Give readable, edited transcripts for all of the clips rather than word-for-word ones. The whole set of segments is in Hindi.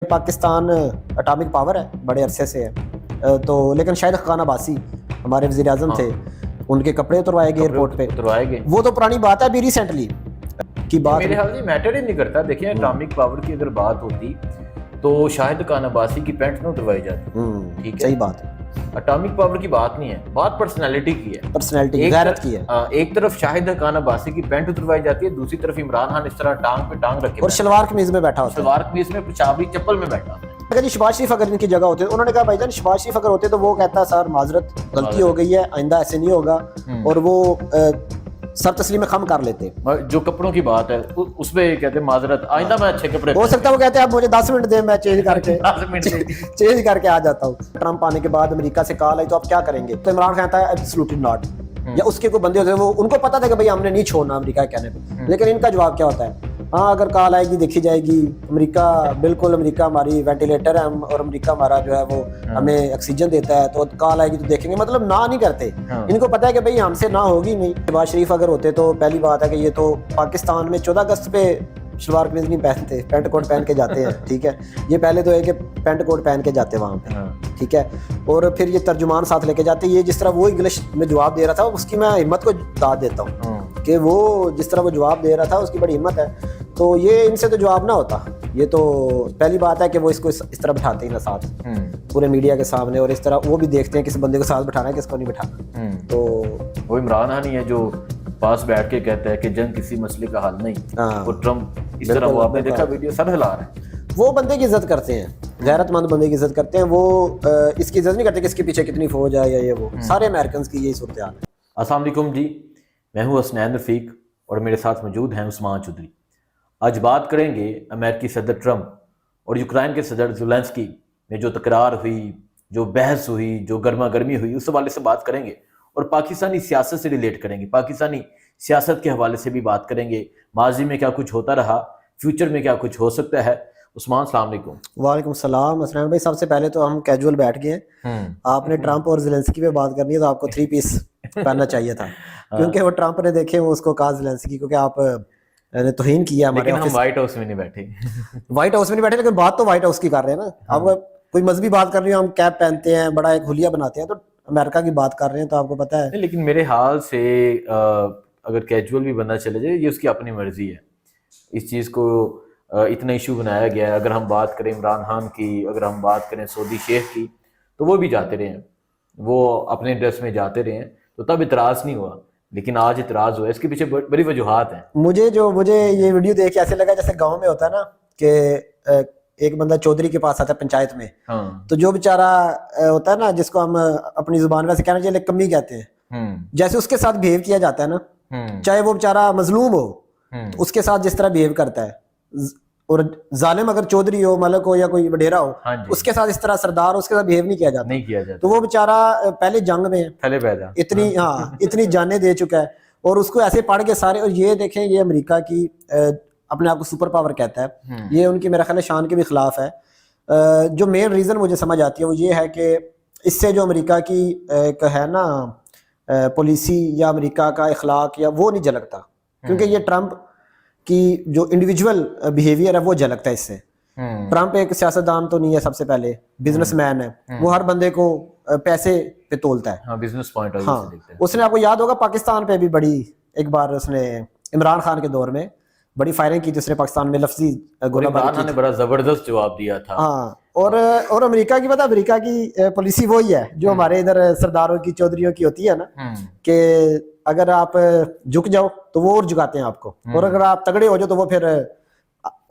पाकिस्तान एटॉमिक पावर है, बड़े अरसे से है। तो लेकिन शाहिद खान अब्बासी हमारे वज़ीर आज़म थे, उनके कपड़े उतरवाए गए एयरपोर्ट पे। उतरवाए गए। वो तो पुरानी बात है, अभी रिसेंटली की बात। मेरे ख्याल से मैटर ही नहीं करता। देखिए एटॉमिक पावर की अगर बात होती तो शाहिद खान अब्बासी की पैंट ना उतरवाई जाती। ठीक है, सही बात है। एटॉमिक पावर की बात नहीं है, बात पर्सनैलिटी की है, पर्सनैलिटी गैरत की है। एक तरफ शाहिद खान अब्बासी की पैंट उतरवाई जाती है, दूसरी तरफ इमरान खान इस तरह टांग पे टांग रखे और शलवार कमीज में बैठा होता है, सलवार कमीज में पेशाबी चप्पल में बैठा होता है। अगर ये शहबाज शरीफ अगर इनकी जगह होते तो उन्होंने कहा भाईजान शहबाज शरीफ अगर होते तो वो कहता सर माजरत गलती हो गई है, आइंदा ऐसे नहीं होगा, और वो सब तस्लीम खम कर लेते। जो कपड़ों की बात है उसमें कहते माजरत आइंदा मैं अच्छे कपड़े, हो सकता है वो कहते हैं आप मुझे 10 मिनट दे, मैं चेंज करके 10 मिनट चेंज करके आ जाता हूँ। ट्रंप आने के बाद अमेरिका से कॉल आई तो आप क्या करेंगे, तो इमरान खान कहता है एब्सोल्युटली नॉट, या उसके कोई बंदे होते हैं वो उनको पता था कि भाई हमने नहीं छोड़ना अमेरिका के कहने पे, लेकिन इनका जवाब क्या होता है, हाँ अगर कॉल आएगी देखी जाएगी, अमेरिका बिल्कुल, अमेरिका हमारी वेंटिलेटर है और अमेरिका हमारा जो है वो हमें ऑक्सीजन देता है, तो कॉल आएगी तो देखेंगे, मतलब ना नहीं करते। इनको पता है कि भाई हमसे ना होगी नहीं। शहबाज शरीफ अगर होते तो पहली बात है कि ये तो पाकिस्तान में 14 अगस्त पे शलवार कमीज नहीं पहनते, पैंट कोट पहन के जाते हैं। ठीक है, ये पहले तो है कि पैंट कोट पहन के जाते वहाँ पे। ठीक है, और फिर ये तर्जुमान साथ लेके जाते। ये जिस तरह वो इंग्लिश में जवाब दे रहा था उसकी मैं हिम्मत को दाद देता हूँ कि वो जिस तरह वो जवाब दे रहा था उसकी बड़ी हिम्मत है। तो ये इनसे तो जवाब ना होता। ये तो पहली बात है कि वो इसको इस तरह बैठाते ही ना साथ पूरे मीडिया के सामने, और इस तरह वो भी देखते हैं किस बंदे को साथ बैठाना है किसको नहीं बैठाना। तो वो इमरान खान ही है जो पास बैठ के कहता है कि जंग किसी मसले का हल नहीं। वो ट्रम्प इस तरह, वो आपने देखा वीडियो, सर हिला रहा है। वो बंदे की इज्जत करते हैं, गैरतमंद बंदे की इज्जत करते हैं। वो इसकी इज्जत नहीं करते कि इसके पीछे कितनी फौज है या ये वो। सारे अमेरिकन की यही सूरत हाल है। अस्सलाम वालेकुम जी, मैं हूँ हसनैन रफीक और मेरे साथ मौजूद हैं उस्मान चौधरी। आज बात करेंगे अमेरिकी सदर ट्रंप और यूक्रेन के सदर ज़ेलेंस्की में जो तकरार हुई, जो बहस हुई, जो गर्मा गर्मी हुई, उस हवाले से बात करेंगे और पाकिस्तानी सियासत से रिलेट करेंगे। पाकिस्तानी सियासत के हवाले से भी बात करेंगे, माजी में क्या कुछ होता रहा, फ्यूचर में क्या कुछ हो सकता है। उस्मान अस्सलाम वालेकुम। वालेकुम सलाम असलम भाई। सबसे पहले तो हम कैजुअल बैठ गए हैं। आपने ट्रंप और ज़ेलेंस्की पे बात करनी है तो आपको 3 पीस पहनना चाहिए था, क्योंकि वो ट्रंप ने देखे वो उसको कहा ज़ेलेंस्की को कि आप ने तोहीन किया हमारे। लेकिन हम व्हाइट हाउस में नहीं बैठे व्हाइट हाउस में नहीं बैठे, लेकिन बात तो व्हाइट हाउस की कर रहे हैं ना। आप कोई मजहबी बात कर रही हो, हम कैप पहनते हैं, बड़ा एक हुलिया बनाते हैं, तो अमेरिका की बात कर रहे हैं तो आपको पता है। लेकिन मेरे हाल से अगर कैजुअल भी बंदा चले जाए ये उसकी अपनी मर्जी है। इस चीज़ को इतना इशू बनाया गया है। अगर हम बात करें इमरान खान की, अगर हम बात करें सऊदी शेख की, तो वो भी जाते रहे हैं, वो अपने ड्रेस में जाते रहे हैं, तो तब इतराज़ नहीं हुआ। लेकिन आज इतराज़ हुआ, इसके पीछे बड़ी वजूहात हैं। मुझे ये वीडियो देख के ऐसे लगा जैसे गाँव में होता है ना कि एक बंदा चौधरी के पास आता है पंचायत में। तो जो बेचारा होता है ना, जिसको हम अपनी जुबान में से कहना चाहिए कमी कहते हैं, जैसे उसके साथ बिहेव किया जाता है ना, चाहे वो बेचारा मजलूम हो, तो उसके साथ जिस तरह बिहेव करता है, और जालिम अगर चौधरी हो, मलक हो या कोई वडेरा हो, उसके साथ इस तरह सरदार हो उसके साथ बिहेव नहीं किया जाता। तो वो बेचारा पहले जंग में इतनी जानें दे चुका है, और उसको ऐसे पढ़ के सारे। और ये देखें, ये अमेरिका की अपने आप को सुपर पावर कहता है, ये उनकी मेरा ख्याल है शान के भी खिलाफ है। जो मेन रीजन मुझे समझ आती है वो ये है कि इससे जो अमेरिका की एक है ना पॉलिसी या अमेरिका का इखलाक या वो नहीं झलकता, क्योंकि ये ट्रंप की जो इंडिविजुअल बिहेवियर है वो झलकता है इससे। ट्रंप एक सियासतदान तो नहीं है, सबसे पहले बिजनेसमैन है, वो हर बंदे को पैसे पे तोलता है। बिजनेस पॉइंट ऑफ व्यू से देखते हैं। उसने, आपको याद होगा पाकिस्तान पे भी बड़ी एक बार उसने इमरान खान के दौर में बड़ी फायरिंग की थी उसने, पाकिस्तान में लफ्जी गोलाबारी ने बड़ा जबरदस्त जवाब दिया था। हाँ, और अमेरिका की पता, अमेरिका की पॉलिसी वही है जो हमारे इधर सरदारों की चौधरियों की होती है ना, कि अगर आप झुक जाओ तो वो और झुकाते हैं आपको, और अगर आप तगड़े हो जाओ तो वो फिर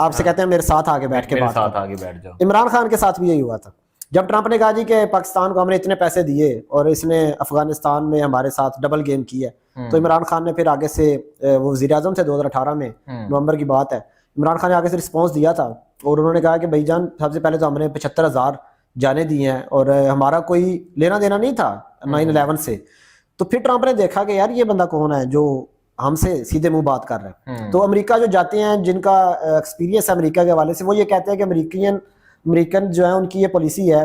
आपसे कहते हैं मेरे साथ आगे बैठ के बात जाओ। इमरान खान के साथ भी यही हुआ था, जब ट्रंप ने कहा जी कि पाकिस्तान को हमने इतने पैसे दिए और इसने अफगानिस्तान में हमारे साथ डबल गेम किया, तो इमरान खान ने फिर आगे से, वो वज़ीर आज़म थे 2018 में, नवंबर की बात है, इमरान खान ने आगे से रिस्पॉन्स दिया था और उन्होंने कहा कि भाईजान सबसे पहले तो हमने 75,000 जाने दी हैं और हमारा कोई लेना देना नहीं था 9/11 से। तो फिर ट्रंप ने देखा कि यार ये बंदा कौन है जो हमसे सीधे मुंह बात कर रहा है। तो अमेरिका जो जाते हैं, जिनका एक्सपीरियंस है अमेरिका के हवाले से, वो ये कहते हैं कि अमेरिकन जो है उनकी ये पॉलिसी है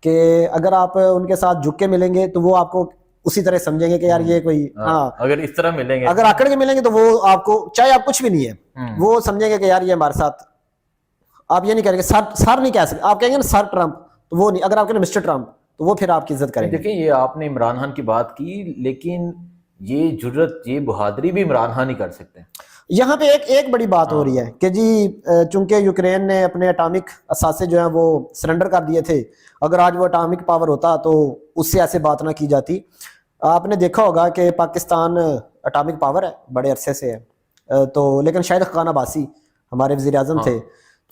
कि अगर आप उनके साथ झुक के मिलेंगे तो वो आपको उसी तरह समझेंगे कि यार ये कोई अगर इस तरह मिलेंगे, अगर आकड़ के मिलेंगे तो वो आपको, चाहे आप कुछ भी नहीं है, वो समझेंगे कि यार ये हमारे साथ आप ये नहीं करेंगे सर नहीं कह सकते, आप कहेंगे ना सर ट्रम्प, तो वो नहीं। अगर आप कहेंगे मिस्टर ट्रम्प, तो वो फिर आपकी इज्जत करेंगे। देखिए, ये आपने इमरान खान की बात की, लेकिन ये जुर्रत, ये बहादुरी भी इमरान खान ही कर सकते हैं। यहाँ पे एक बड़ी बात हो रही है कि जी चूंकि यूक्रेन ने अपने एटॉमिक असासे जो है वो सरेंडर कर दिए थे, अगर आज वो एटॉमिक पावर होता तो उससे ऐसे बात ना की जाती। आपने देखा होगा कि पाकिस्तान एटॉमिक पावर है, बड़े अरसे से है, तो लेकिन शाहिद खान अब्बासी हमारे वजीर आजम थे,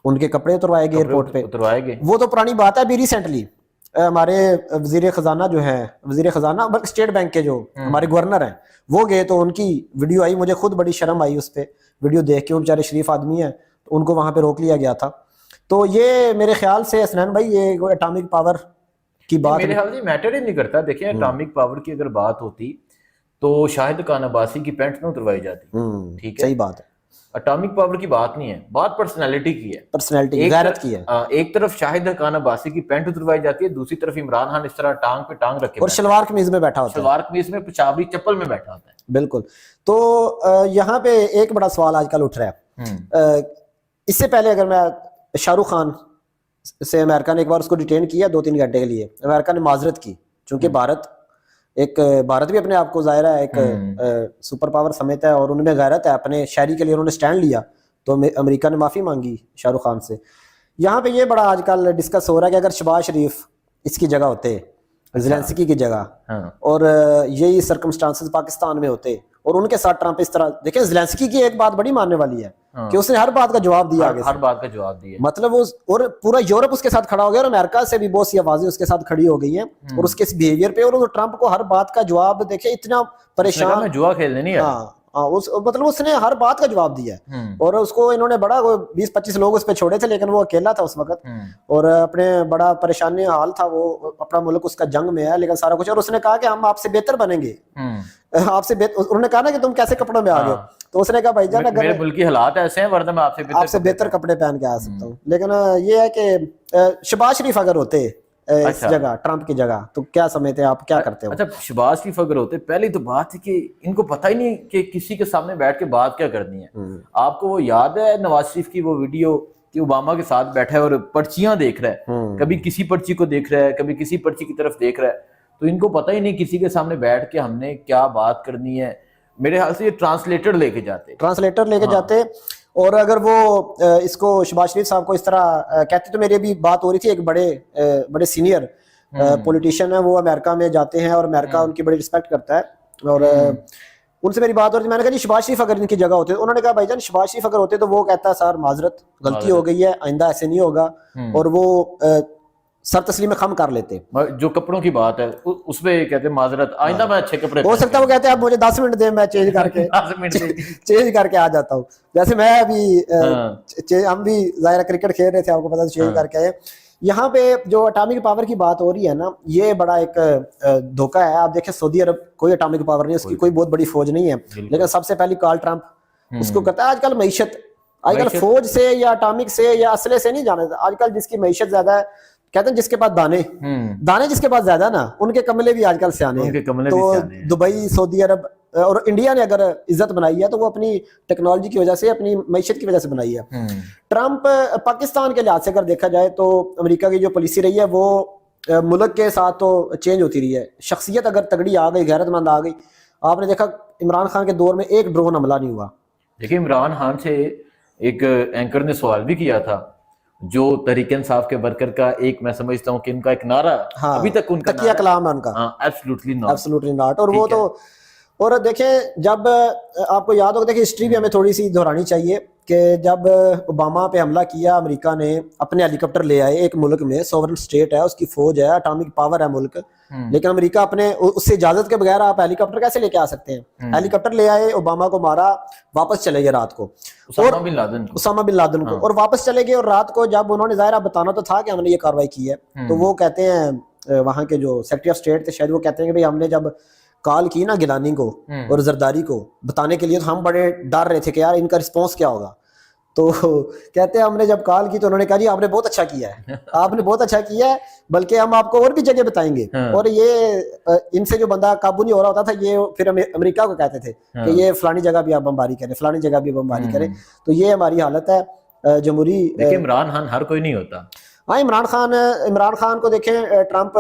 उनके कपड़े उतरवाए गए एयरपोर्ट पे, उतरवाए गए। वो तो पुरानी बात है। अभी रिसेंटली हमारे वजीर खजाना जो है, वजीर खजाना बल्कि स्टेट बैंक के जो हमारे गवर्नर हैं, वो गए तो उनकी वीडियो आई, मुझे खुद बड़ी शर्म आई उस पर वीडियो देख के। वो बेचारे शरीफ आदमी हैं, तो उनको वहां पे रोक लिया गया था। तो ये मेरे ख्याल से हसनैन भाई, ये एटॉमिक पावर की बात मेरे ख्याल से मैटर ही नहीं करता। देखिए, एटॉमिक पावर की अगर बात होती तो शाहिद खान अब्बासी की पैंट ना उतरवाई जाती। ठीक है, सही बात है। एटॉमिक पावर की बात नहीं है, बात पर्सनैलिटी की है, पर्सनैलिटी, गैरत की है। एक तरफ शाहिद खान अब्बासी की पैंट उतरवाई जाती है, दूसरी तरफ इमरान खान इस तरह टांग पे टांग रखे और शलवार कमीज में बैठा होता है, शलवार कमीज में, पेशावरी चप्पल में बैठा होता है। बिल्कुल। तो यहाँ पे एक बड़ा सवाल आजकल उठ रहा है। इससे पहले अगर मैं शाहरुख खान से, अमेरिका ने एक बार उसको डिटेन किया 2-3 घंटे के लिए, अमेरिका ने माजरत की, क्योंकि भारत भी अपने आप को ज़ाहिर है एक सुपर पावर समझता है और उनमें गैरत है, अपने शहरी के लिए उन्होंने स्टैंड लिया, तो अमेरिका ने माफ़ी मांगी शाहरुख खान से। यहाँ पे ये बड़ा आजकल डिस्कस हो रहा है कि अगर शहबाज शरीफ इसकी जगह होते, ज़ेलेंस्की की जगह, और यही सर्कमस्टांसेस पाकिस्तान में होते और उनके साथ ट्रंप इस तरह, देखिए ज़ेलेंस्की की एक बात बड़ी मानने वाली है कि उसने हर बात का जवाब दिया, हर बात का जवाब दिया, मतलब वो, और पूरा यूरोप उसके साथ खड़ा हो गया और अमेरिका से भी बहुत सी आवाजें उसके साथ खड़ी हो गई हैं और उसके इस बिहेवियर पे, और ट्रंप को हर बात का जवाब, देखिए इतना परेशान, मैं जुआ खेलने नहीं आया। मतलब उसने हर बात का जवाब दिया है और उसको इन्होंने बड़ा 20-25 लोग उस पर छोड़े थे, लेकिन वो अकेला था उस वक्त और अपने बड़ा परेशानी हाल था, वो अपना मुल्क उसका जंग में है, लेकिन सारा कुछ, और उसने कहा कि हम आपसे बेहतर बनेंगे, आपसे उन्होंने कहा ना कि तुम कैसे कपड़ों में आ गए, तो उसने कहा भाईजान अगर मेरे मुल्क के हालात ऐसे हैं, वरना मैं आपसे बेहतर कपड़े पहन के आ सकता हूँ। लेकिन ये है कि शहबाज शरीफ अगर होते इस जगह, ट्रंप की जगह, तो क्या समझते हैं आप, क्या करते हो? अच्छा, शहबाज शरीफ अगर होते, पहली तो बात है कि इनको पता ही नहीं कि किसी के सामने बैठ के बात क्या करनी है। आपको वो याद है नवाज शरीफ की वो वीडियो कि ओबामा के साथ बैठा है और पर्चियां देख रहा है, कभी किसी पर्ची को देख रहा है, कभी किसी पर्ची की तरफ देख रहा है, तो इनको पता ही नहीं किसी के सामने बैठ के हमने क्या बात करनी है। मेरे ख्याल से ये ट्रांसलेटर लेके जाते, और अगर वो इसको शहबाज शरीफ साहब को इस तरह कहते, तो मेरी अभी बात हो रही थी, एक बड़े सीनियर पॉलिटिशियन है, वो अमेरिका में जाते हैं और अमेरिका उनकी बड़ी रिस्पेक्ट करता है, और उनसे मेरी बात हो रही थी, मैंने कहा जी शहबाज शरीफ अगर इनकी जगह होते, उन्होंने कहा भाईजान शहबाज शरीफ अगर होते तो वो कहता सर माजरत, गलती हो गई है, आइंदा ऐसे नहीं होगा, और वो सर तस्लीम खम कर लेते। जो कपड़ों की बात है उसमें कहते माजरत, आइंदा मैं अच्छे कपड़े, हो सकता है वो कहते हैं आप मुझे 10 मिनट दे, मैं चेंज करके 10 मिनट चेंज करके आ जाता हूँ। जैसे मैं अभी हम भी ज़ाहिर क्रिकेट खेल रहे थे, आपको पता, चेंज करके आए। यहाँ पे जो एटॉमिक पावर की बात हो रही है ना, ये बड़ा एक धोखा है। आप देखें सऊदी अरब कोई एटॉमिक पावर नहीं है, उसकी कोई बहुत बड़ी फौज नहीं है, लेकिन सबसे पहले कार्ल ट्रंप उसको कहता है। आजकल मईशत, आजकल फौज से या एटॉमिक से या असले से नहीं जाना, आजकल जिसकी मईशत ज्यादा है, कहते हैं जिसके पास दाने जिसके पास ज्यादा ना, उनके कमले भी आजकल सियाने हैं। तो दुबई, सऊदी अरब और इंडिया ने अगर इज्जत बनाई है तो वो अपनी टेक्नोलॉजी की वजह से, अपनी मईशत की वजह से बनाई है। ट्रंप पाकिस्तान के लिहाज से अगर देखा जाए तो अमेरिका की जो पॉलिसी रही है वो मुल्क के साथ तो चेंज होती रही है। शख्सियत अगर तगड़ी आ गई, गैरतमंद आ गई, आपने देखा इमरान खान के दौर में एक ड्रोन हमला नहीं हुआ। देखिए, इमरान खान से एक एंकर ने सवाल भी किया था, जो तहरीक इंसाफ के वर्कर का, एक मैं समझता हूँ कि इनका एक नारा, अभी तक उनका तकिया कलाम है उनका, एब्सोल्युटली नॉट। और वो तो, और देखें जब आपको याद होगा, देखिए हिस्ट्री भी हमें थोड़ी सी दोहरानी चाहिए कि जब ओबामा पे हमला किया, अमेरिका ने अपने हेलीकॉप्टर ले आए एक मुल्क में, सॉवरन स्टेट है, उसकी फौज है, एटॉमिक पावर है मुल्क, लेकिन अमेरिका अपने उससे इजाजत के बगैर आप हेलीकॉप्टर कैसे लेके आ सकते हैं? हेलीकॉप्टर ले आए, ओबामा को मारा, वापस चले गए रात को, उसामा बिन लादेन को, और वापस चले गए। और रात को जब उन्होंने ज़ाहिर बताना तो था कि हमने ये कार्रवाई की है, तो वो कहते हैं, वहां के जो सेक्रेटरी ऑफ स्टेट थे शायद, वो कहते हैं कि भाई हमने जब कॉल की ना गिलानी को और जरदारी को बताने के लिए, तो हम बड़े डर रहे थे कि यार इनका रिस्पॉन्स क्या होगा। तो कहते हैं हमने जब कॉल की तो उन्होंने कहा जी आपने बहुत अच्छा किया है, आपने बहुत अच्छा किया है, बल्कि हम आपको और भी जगह बताएंगे। और ये इनसे जो बंदा काबू नहीं हो रहा होता था, ये फिर अमेरिका को कहते थे कि ये फलानी जगह भी आप बमबारी करें, फलानी जगह भी बमबारी करें। तो ये हमारी हालत है। जमहूरी देखिए इमरान खान हर कोई नहीं होता। हाँ, इमरान खान को देखें ट्रंप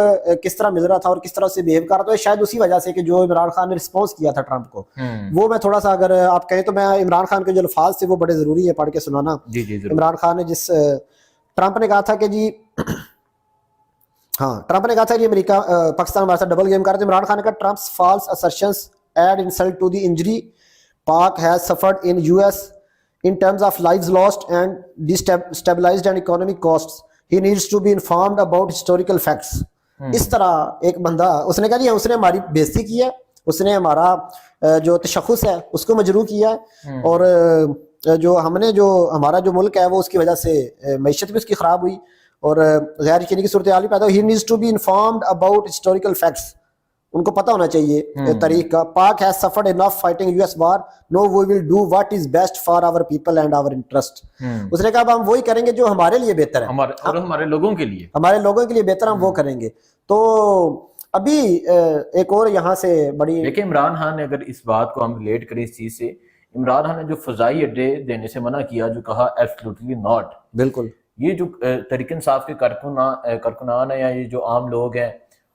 किस तरह मिल रहा था और किस तरह से बिहेव कर रहा था, शायद उसी वजह से कि जो इमरान खान ने रिस्पॉन्स किया था ट्रंप को, वो मैं थोड़ा सा, अगर आप कहें तो मैं इमरान खान के जो अल्फाज थे वो बड़े जरूरी है पढ़ के सुनाना। जी जी जरूर। इमरान खान ने ट्रंप ने कहा था कि जी हाँ, ट्रंप ने कहा था कि अमेरिका पाकिस्तान हमारे साथ डबल गेम कर रहे थे। इमरान खान ने कहा Trump's false assertions add insult to the injury Pak has suffered in US in terms of lives lost and destabilized and economic costs. He needs to be informed about historical facts. इस तरह एक बंदा, उसने कहा जी उसने हमारी बेइज्जती की है, उसने हमारा जो तशख़्ख़ुस है उसको मजरूह किया है, और जो हमारा जो मुल्क है वो उसकी वजह से मईशत भी उसकी ख़राब हुई और गैर यकीनी की सूरत हाल भी पैदा हुई। He needs to be informed about historical facts. उनको पता होना चाहिए तारीख का। Pak has suffered enough fighting US war, no we will do what is best for our people and our interest. उसने कहा हम वही करेंगे जो हमारे लिए बेहतर है, हमारे लोगों के लिए बेहतर हम वो करेंगे। तो अभी एक और यहाँ से बड़ी, देखिए इमरान खान ने, अगर इस बात को हम रिलेट करें इस चीज से, इमरान खान ने जो फजाई अड्डे देने से मना किया, जो कहा एब्सोल्युटली नॉट, बिल्कुल ये जो तहरीक इंसाफ के कारकुनान है या ये जो आम लोग हैं,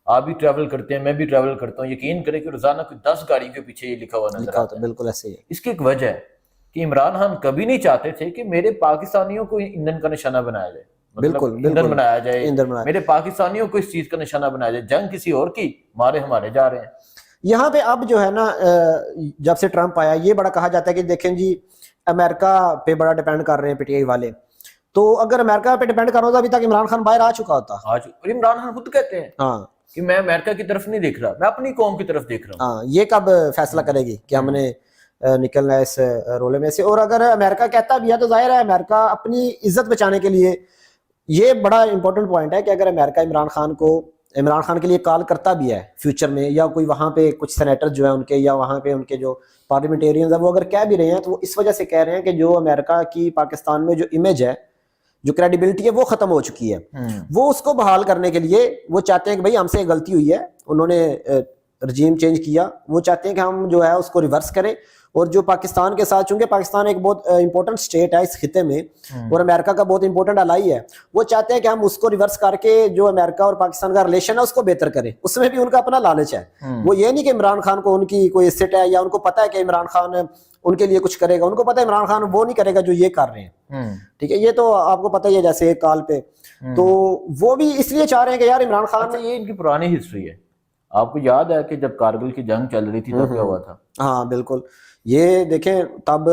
आप भी ट्रैवल करते हैं, मैं भी ट्रैवल करता हूँ, यकीन करें कि रोजाना कोई 10 गाड़ी के पीछे ये लिखा हुआ नजर आता है। बिल्कुल ऐसे ही है। इसकी एक वजह है कि इमरान खान कभी नहीं चाहते थे कि मेरे पाकिस्तानियों को ईंधन का निशाना बनाया जाए, बिल्कुल ईंधन बनाया जाए, मेरे पाकिस्तानियों को इस चीज का निशाना बनाया जाए, जंग किसी और की, मारे हमारे जा रहे हैं। यहाँ पे अब जो है ना, जब से ट्रंप आया ये बड़ा कहा जाता है कि देखें जी अमेरिका पे बड़ा डिपेंड कर रहे हैं पीटीआई वाले, तो अगर अमेरिका पे डिपेंड कर रहा होता अभी तक इमरान खान बाहर आ चुका होता। आज इमरान खान खुद कहते हैं हाँ कि मैं अमेरिका की तरफ नहीं देख रहा, मैं अपनी कौम की तरफ देख रहा हूँ। हाँ, ये कब फैसला करेगी कि हमने निकलना है इस रोले में से। और अगर अमेरिका कहता भी है तो जाहिर है अमेरिका अपनी इज्जत बचाने के लिए, ये बड़ा इंपॉर्टेंट पॉइंट है कि अगर अमेरिका इमरान खान के लिए कॉल करता भी है फ्यूचर में, या कोई वहां पे कुछ सेनेटर जो है उनके, या वहां पे उनके जो पार्लियामेंटेरियंस है वो अगर कह भी रहे हैं, तो वो इस वजह से कह रहे हैं कि जो अमेरिका की पाकिस्तान में जो इमेज है, जो क्रेडिबिलिटी है वो खत्म हो चुकी है। वो उसको बहाल करने के लिए वो चाहते हैं कि भाई हमसे गलती हुई है, उन्होंने रजीम चेंज किया, वो चाहते हैं कि हम जो है उसको रिवर्स करें। और जो पाकिस्तान के साथ, चूंकि पाकिस्तान एक बहुत इंपॉर्टेंट स्टेट है इस खिते में और अमेरिका का बहुत इंपॉर्टेंट अलाई है, वो चाहते हैं कि हम उसको रिवर्स करके जो अमेरिका और पाकिस्तान का रिलेशन है उसको बेहतर करें। उसमें भी उनका अपना लालच है। वो ये नहीं कि इमरान खान को उनकी कोई इज्जत है, या उनको पता है कि इमरान खान उनके लिए कुछ करेगा, उनको पता है इमरान खान वो नहीं करेगा जो ये कर रहे हैं। ठीक है, ये तो आपको पता ही है, जैसे एक कॉल पे, तो वो भी इसलिए चाह रहे हैं कि यार इमरान खान। अच्छा, ये इनकी पुरानी हिस्ट्री है। आपको याद है कि जब कारगिल की जंग चल रही थी तब क्या हुआ था? हाँ बिल्कुल, ये देखें तब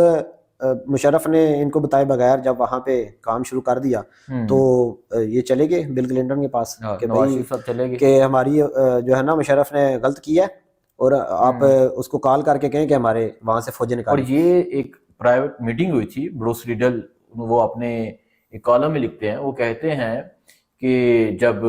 मुशर्रफ ने इनको बताए बगैर जब वहां पे काम शुरू कर दिया, तो ये चले गए बिल क्लिंटन के पास कि भाई चले गए कि हमारी जो है ना मुशर्रफ ने गलत किया है और आप उसको कॉल करके कहें कि हमारे वहां से फौजें निकालें। और ये एक प्राइवेट मीटिंग हुई थी, ब्रूस रिडल वो अपने एक कॉलम में लिखते हैं, वो कहते हैं कि जब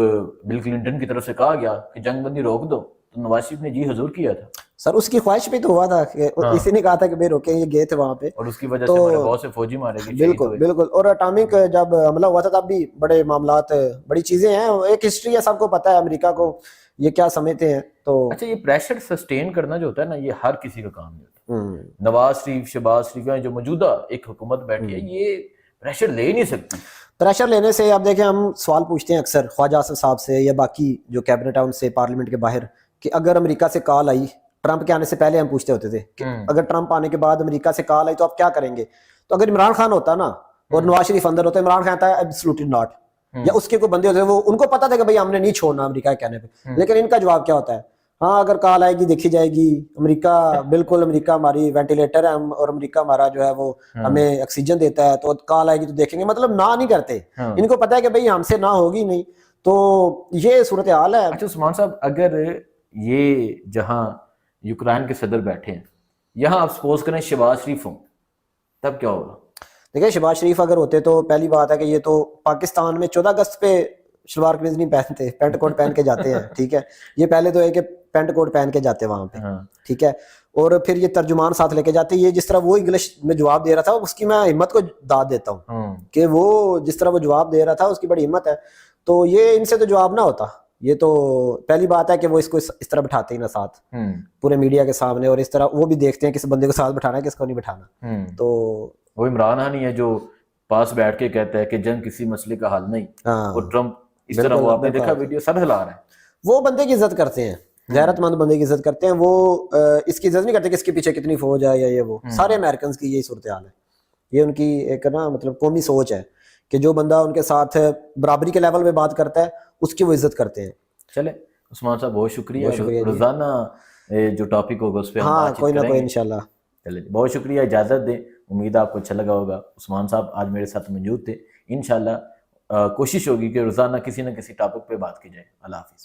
बिल क्लिंटन की तरफ से कहा गया कि जंगबंदी रोक दो, तो नवाज शरीफ ने जी हजूर किया था। सर उसकी ख्वाहिश पे तो हुआ था कि इसी ने कहा था कि भाई रोके, ये गए थे वहां पे, और उसकी वजह से हमारे बहुत से फौजी मारे गए। बिल्कुल बिल्कुल। और अटामिक जब हमला हुआ था तब भी बड़े मामलात, बड़ी चीजें हैं, एक हिस्ट्री है, सबको पता है अमेरिका को ये क्या समझते हैं। तो अच्छा, ये प्रेशर सस्टेन करना जो होता है ना, ये हर किसी का काम नहीं होता। नवाज शरीफ, शहबाज शरीफ जो मौजूदा एक हुकूमत बैठी है, ये प्रेशर ले नहीं सकती। प्रेशर लेने से आप देखें, हम सवाल पूछते हैं अक्सर ख्वाजा आसिफ साहब से या बाकी जो कैबिनेट है उनसे, पार्लियामेंट के बाहर, कि अगर अमेरिका से कॉल आई, ट्रंप के आने से पहले हम पूछते होते थे कि अगर ट्रंप आने के बाद अमेरिका से कॉल आई तो आप क्या करेंगे? तो अगर इमरान खान होता ना और नवाज शरीफ अंदर होता, इमरान खान था एब्सोल्युटली नॉट, या उसके कोई बंदे होते, वो उनको पता था कि भाई हमने नहीं छोड़ना अमेरिका के कहने पे। लेकिन इनका जवाब क्या होता है? हाँ, अगर कॉल आएगी देखी जाएगी, अमेरिका बिल्कुल, अमेरिका हमारी वेंटिलेटर है, और अमेरिका हमारा जो है वो हमें ऑक्सीजन देता है, तो कॉल आएगी तो देखेंगे। मतलब ना नहीं करते। इनको पता है कि भाई हमसे ना होगी नहीं। तो ये सूरत हाल है। अच्छा उस्मान साहब, अगर ये जहां यूक्रेन के सदर बैठे हैं, यहाँ आप सपोज करें शहबाज शरीफ हों, तब क्या होगा? देखिए, शहबाज शरीफ अगर होते तो पहली बात है कि ये तो पाकिस्तान में 14 अगस्त पे शलवार कमीज नहीं पहनते, पेंट कोट पहन के जाते हैं। ठीक है, ये पहले तो है कि पेंट कोट पहन के जाते वहां पे। ठीक है, और फिर ये तर्जुमान साथ लेके जाते। ये जिस तरह वो इंग्लिश में जवाब दे रहा था, उसकी मैं हिम्मत को दाद देता हूँ कि वो जिस तरह वो जवाब दे रहा था उसकी बड़ी हिम्मत है। तो ये इनसे तो जवाब ना होता। ये तो पहली बात है कि वो इसको इस तरह बिठाते ही ना साथ पूरे मीडिया के सामने, और इस तरह वो भी देखते हैं किस बंदे को साथ बिठाना है, किसको नहीं बिठाना। तो वो इमरान खान ही है जो पास बैठ के कहता है कि जंग किसी मसले का हल नहीं, हाँ और ट्रम्प इस तरह, वो आपने देखा वीडियो, सर हिला रहा है। वो बंदे की इज्जत करते हैं, गैरतमंद बंदे की इज्जत करते हैं वो। इसकी इज्जत नहीं करते कि इसके पीछे कितनी फौज है या ये वो। सारे अमेरिकन की यही सूरत हाल है। ये उनकी एक ना मतलब कौमी सोच है कि जो बंदा उनके साथ बराबरी के लेवल में बात करता है उसकी वो इज्जत करते हैं। चले उस्मान साहब, बहुत शुक्रिया। जी। रोजाना जो टॉपिक होगा उस पर हम हाँ, बातचीत कोई ना कोई करेंगे इंशाल्लाह। चले, बहुत शुक्रिया, इजाजत दें। उम्मीद है आपको अच्छा लगा होगा। उस्मान साहब आज मेरे साथ मौजूद थे। इंशाल्लाह कोशिश होगी कि रोजाना किसी न किसी टॉपिक पे बात की जाए। अल्लाह हाफिज।